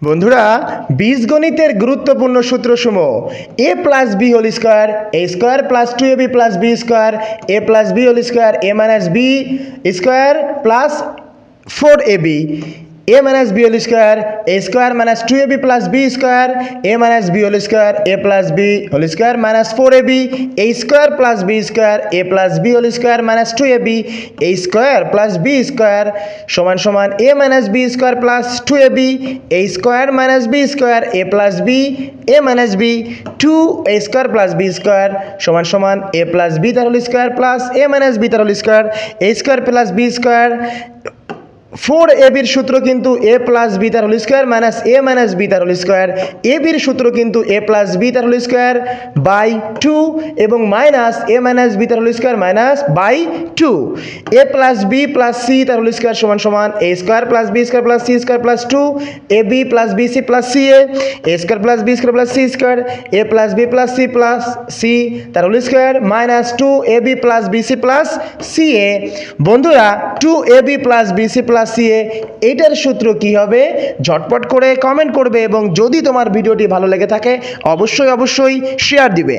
বন্ধুরা, বীজগণিতের গুরুত্বপূর্ণ সূত্রসমূহ A plus B whole square A square plus 2ab plus B square A plus B whole square A minus B square plus 4ab a minus b whole square a square minus 2ab plus b square a minus b whole square a plus b whole square minus 4ab a square plus b square a plus b whole square minus 2ab a square plus b square সমান সমান a minus b square plus 2ab a square minus b square a plus b a minus b 2 a square plus b square সমান সমান a plus b তার whole square plus a minus b তার whole square a square plus b square 4ab এর সূত্র কিন্তু a plus B তার whole square minus a minus B তার whole square ab এর সূত্র কিন্তু a প্লাস বি তার হোল স্কোয়ার বাই 2 এবং মাইনাস a মাইনাস বি তার whole square minus by 2 a plus B plus C তার whole square সমান সমান a square plus B square plus C square plus 2 ab plus B C plus C a square plus B square plus C square a plus B plus C তার whole square minus 2ab plus BC plus C A. বন্ধুরা, 2ab plus BC plus CA এইটার সূত্র কি হবে ঝটপট করে comment করবে এবং যদি তোমার ভিডিওটি ভালো লেগে থাকে অবশ্যই শেয়ার দিবে।